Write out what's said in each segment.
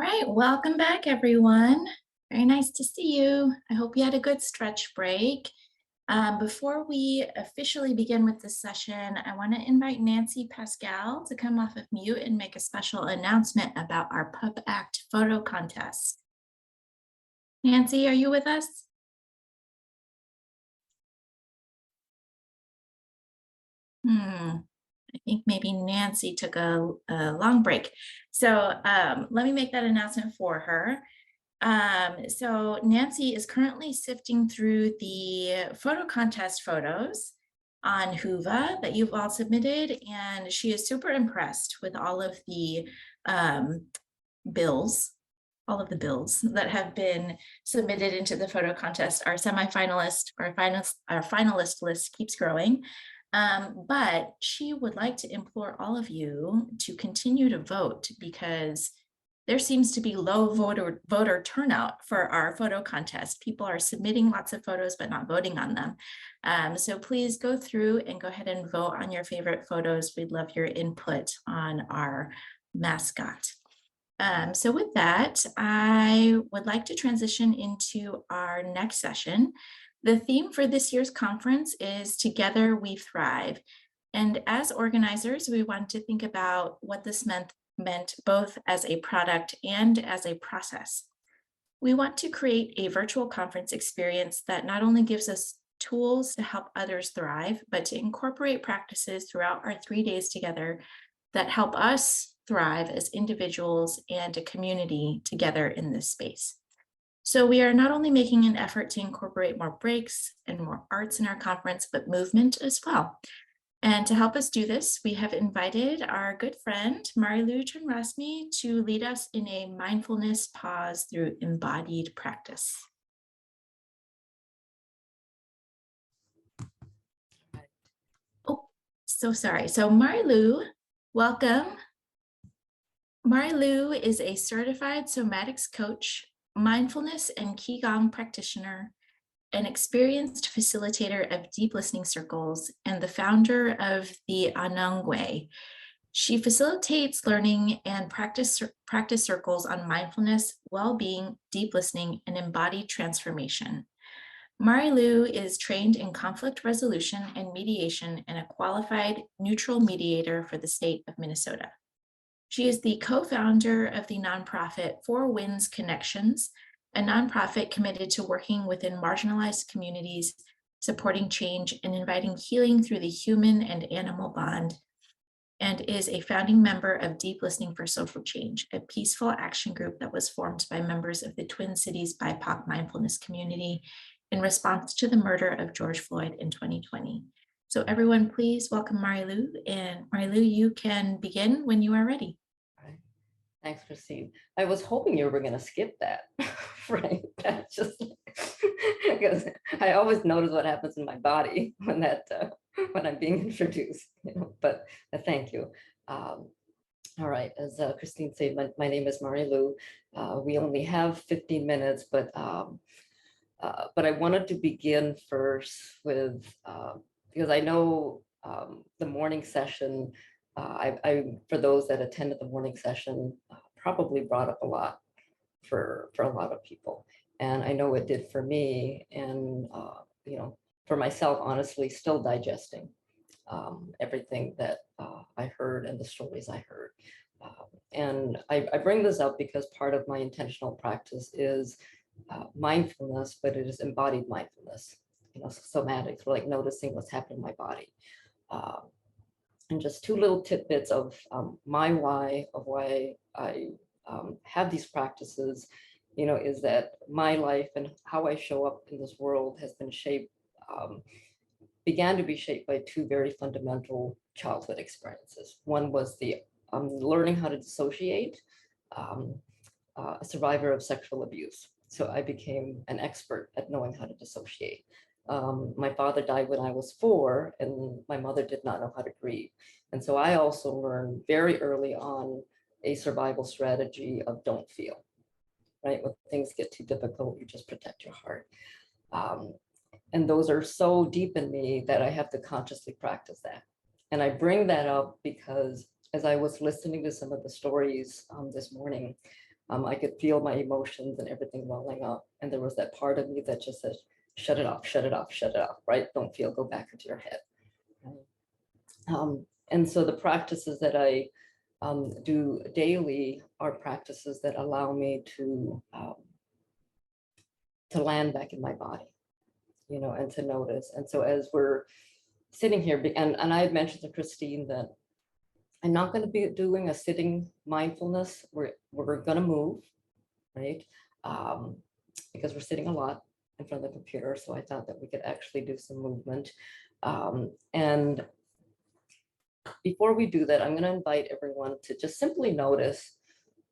right, welcome back, everyone. Very nice to see you. I hope you had a good stretch break. Before we officially begin with this session, I want to invite Nancy Pascal to come off of mute and make a special announcement about our Pup Act photo contest. Nancy, are you with us? I think maybe Nancy took a long break. So let me make that announcement for her. So Nancy is currently sifting through the photo contest photos on Whova that you've all submitted, and she is super impressed with all of the bills that have been submitted into the photo contest. Our semifinalist or our finalist list keeps growing. But she would like to implore all of you to continue to vote because there seems to be low voter turnout for our photo contest. People are submitting lots of photos, but not voting on them. So please go through and go ahead and vote on your favorite photos. We'd love your input on our mascot. So with that, I would like to transition into our next session. The theme for this year's conference is Together We Thrive. And as organizers, we want to think about what this meant both as a product and as a process. We want to create a virtual conference experience that not only gives us tools to help others thrive, but to incorporate practices throughout our 3 days together that help us thrive as individuals and a community together in this space. So we are not only making an effort to incorporate more breaks and more arts in our conference, but movement as well. And to help us do this, we have invited our good friend, Marilou Chanrasmi, to lead us in a mindfulness pause through embodied practice. Oh, so sorry. So Marilou, welcome. Marilou is a certified somatics coach, mindfulness and Qigong practitioner, an experienced facilitator of deep listening circles, and the founder of the Ahnung way. She facilitates learning and practice circles on mindfulness, well-being, deep listening, and embodied transformation. Marilou is trained in conflict resolution and mediation and a qualified neutral mediator for the state of Minnesota. She is the co-founder of the nonprofit Four Winds Connections, a nonprofit committed to working within marginalized communities, supporting change and inviting healing through the human and animal bond, and is a founding member of Deep Listening for Social Change, a peaceful action group that was formed by members of the Twin Cities BIPOC mindfulness community in response to the murder of George Floyd in 2020. So everyone, please welcome Marilou. And Marilou, you can begin when you are ready. Right. Thanks, Christine. I was hoping you were going to skip that, right? That's just because I always notice what happens in my body when I'm being introduced. But thank you. All right, as Christine said, my name is Marilou. We only have 15 minutes, but I wanted to begin first with because I know the morning session, for those that attended the morning session, probably brought up a lot for a lot of people. And I know it did for me, and for myself, honestly, still digesting everything that I heard and the stories I heard. And I bring this up because part of my intentional practice is mindfulness, but it is embodied mindfulness. Somatics, or like noticing what's happening in my body. And just two little tidbits of my why I have these practices, is that my life and how I show up in this world has been began to be shaped by two very fundamental childhood experiences. One was the learning how to dissociate, a survivor of sexual abuse. So I became an expert at knowing how to dissociate. My father died when I was 4, and my mother did not know how to grieve. And so I also learned very early on a survival strategy of don't feel, right? When things get too difficult, you just protect your heart. And those are so deep in me that I have to consciously practice that. And I bring that up because as I was listening to some of the stories this morning, I could feel my emotions and everything welling up. And there was that part of me that just said, shut it off, shut it off, shut it off, right? Don't feel, go back into your head. Right? And so the practices that I do daily are practices that allow me to land back in my body, you know, and to notice. And so as we're sitting here, and I had mentioned to Christine that I'm not going to be doing a sitting mindfulness. We're going to move, right? Because we're sitting a lot in front of the computer. So I thought that we could actually do some movement. And before we do that, I'm going to invite everyone to just simply notice,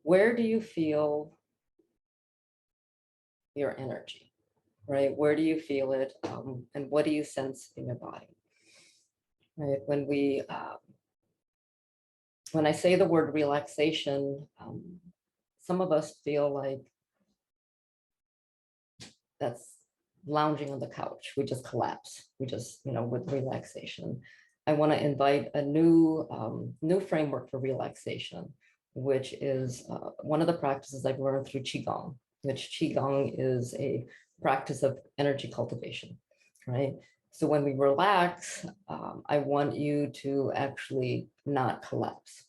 where do you feel your energy, right? Where do you feel it? And what do you sense in your body? Right? When I say the word relaxation, some of us feel like that's lounging on the couch. We just collapse. We just, you know, with relaxation. I want to invite a new framework for relaxation, which is one of the practices I've learned through Qigong, which Qigong is a practice of energy cultivation, right? So when we relax, I want you to actually not collapse,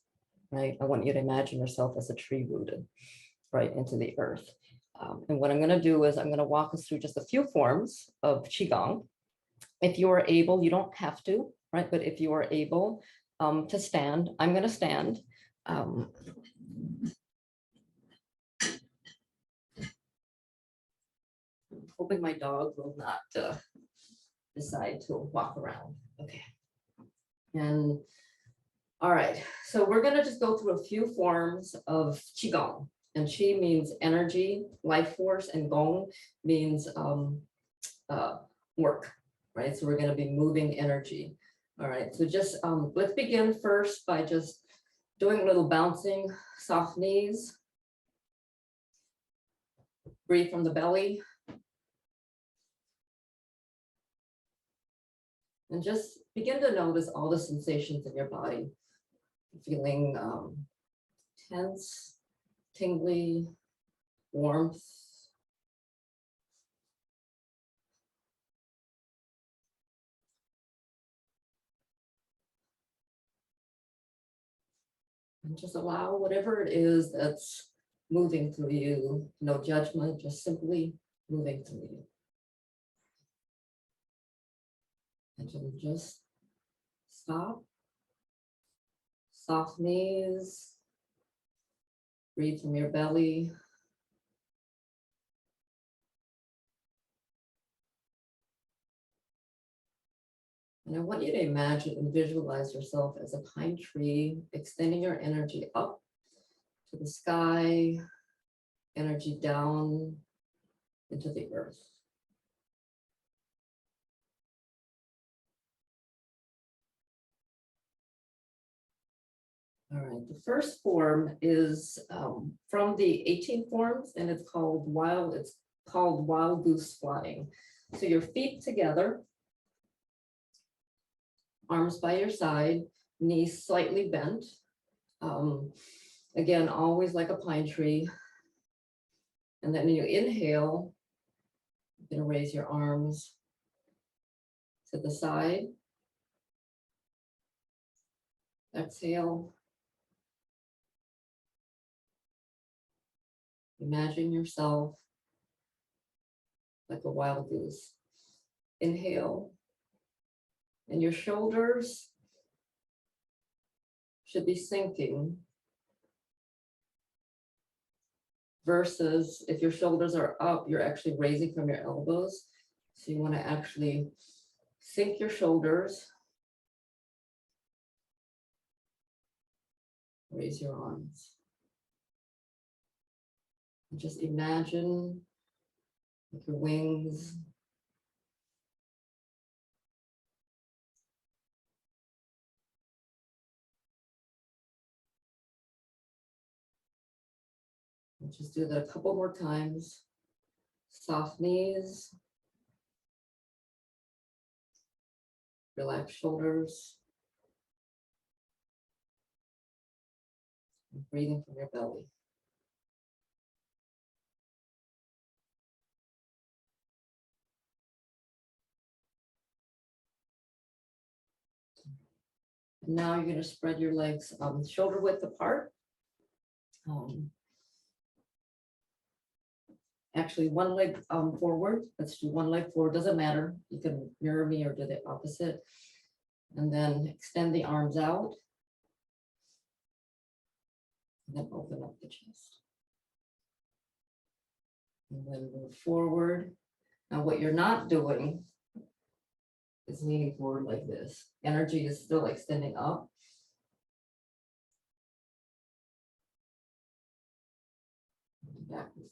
right? I want you to imagine yourself as a tree rooted right into the earth. And what I'm going to do is I'm going to walk us through just a few forms of Qigong. If you are able, you don't have to, right? But if you are able to stand, I'm going to stand. Hoping my dog will not decide to walk around. Okay. And all right, so we're going to just go through a few forms of Qigong. And Qi means energy, life force, and Gong means work, right? So we're going to be moving energy. All right, so just let's begin first by just doing a little bouncing, soft knees. Breathe from the belly. And just begin to notice all the sensations in your body. Feeling tense, tingly, warmth. And just allow whatever it is that's moving through you, no judgment, just simply moving through you. And just stop, soft knees, breathe from your belly. And I want you to imagine and visualize yourself as a pine tree, extending your energy up to the sky, energy down into the earth. All right, the first form is from the 18 forms, and it's called wild goose flying. So your feet together, arms by your side, knees slightly bent. Again, always like a pine tree. And then you inhale, you're gonna raise your arms to the side. Exhale. Imagine yourself like a wild goose. Inhale. And your shoulders should be sinking versus if your shoulders are up, you're actually raising from your elbows. So you want to actually sink your shoulders, raise your arms. And just imagine like your wings. And just do that a couple more times. Soft knees. Relax shoulders. And breathing from your belly. And now you're going to spread your legs shoulder width apart. Actually, one leg forward. Let's do one leg forward. Doesn't matter. You can mirror me or do the opposite. And then extend the arms out. And then open up the chest. And then move forward. Now, what you're not doing is leaning forward like this. Energy is still extending up. Backwards.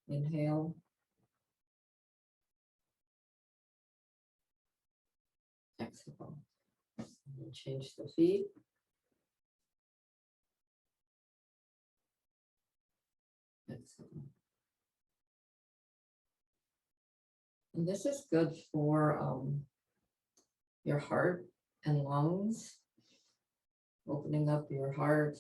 Inhale. Exhale. And then change the feet. Exhale. And this is good for your heart and lungs, opening up your heart.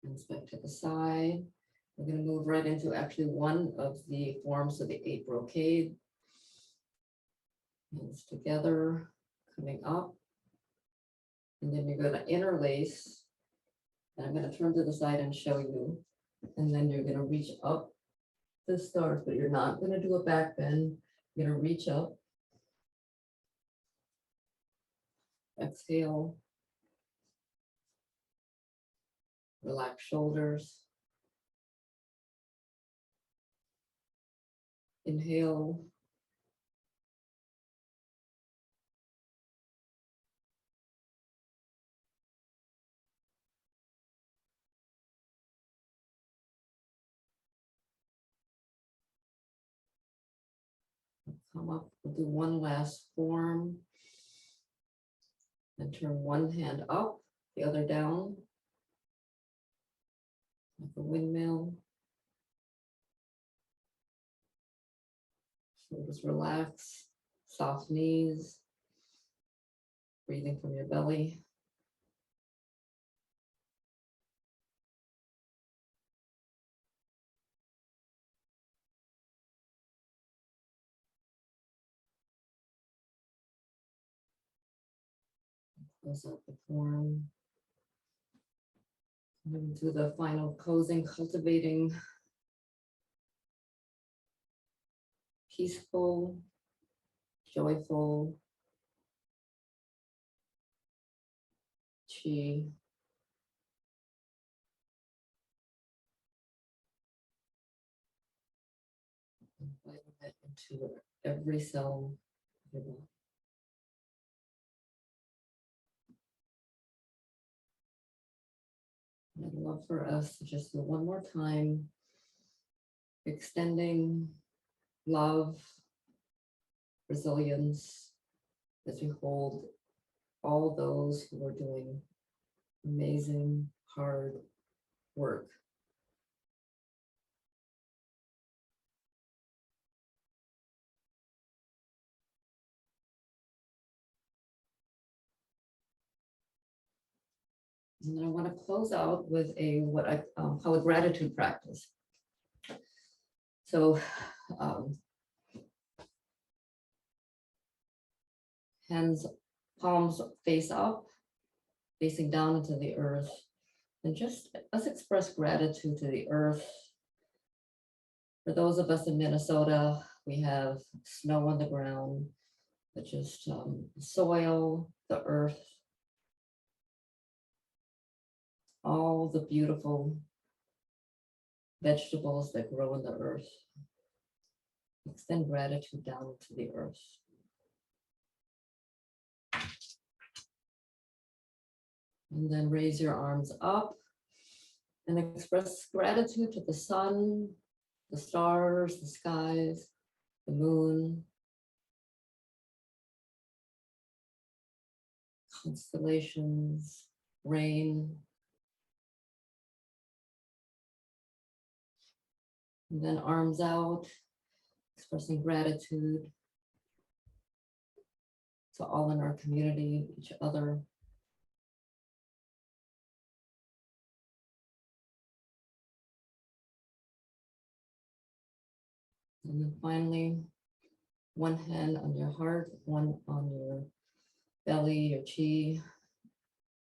And back to the side. We're going to move right into actually one of the forms of the 8 brocade. Hands together, coming up. And then you're going to interlace. And I'm going to turn to the side and show you. And then you're going to reach up the stars, but you're not going to do a back bend. You're going to reach up. Exhale. Relax shoulders. Inhale. Come up, we'll do one last form. And turn one hand up, the other down. Like a windmill. Shoulders relax, soft knees. Breathing from your belly. Close out the form. And then do the final closing, cultivating peaceful, joyful chi. Inviting that into every cell of your body. I'd love for us to just do one more time, extending love, resilience, as we hold all those who are doing amazing, hard work. And then I want to close out with what I call a gratitude practice. So hands, palms face up, facing down into the earth. And just let's express gratitude to the earth. For those of us in Minnesota, we have snow on the ground, but just soil, the earth, all the beautiful vegetables that grow in the earth. Extend gratitude down to the earth. And then raise your arms up and express gratitude to the sun, the stars, the skies, the moon, constellations, rain. And then arms out, expressing gratitude to all in our community, each other. And then finally, one hand on your heart, one on your belly, your chi,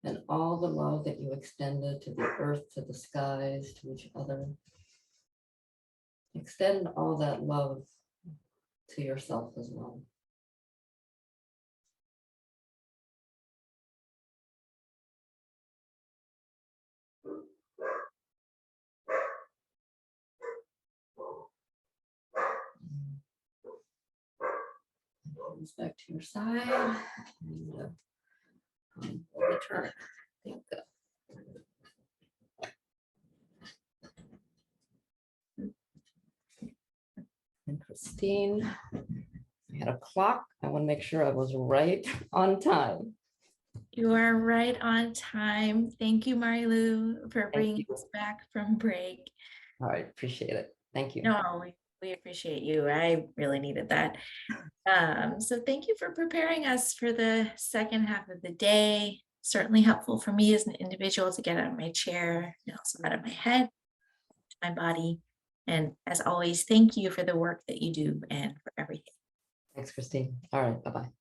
and all the love that you extended to the earth, to the skies, to each other. Extend all that love to yourself as well. Comes back to your side and return. Think, and Christine, I had a clock. I want to make sure I was right on time. You are right on time. Thank you, Marilou, for bringing you. us back from break. All right, appreciate it. Thank you. No, we appreciate you. I really needed that. So thank you for preparing us for the second half of the day. Certainly helpful for me as an individual to get out of my chair and also out of my head, my body. And as always, thank you for the work that you do and for everything. Thanks, Christine. All right, bye-bye.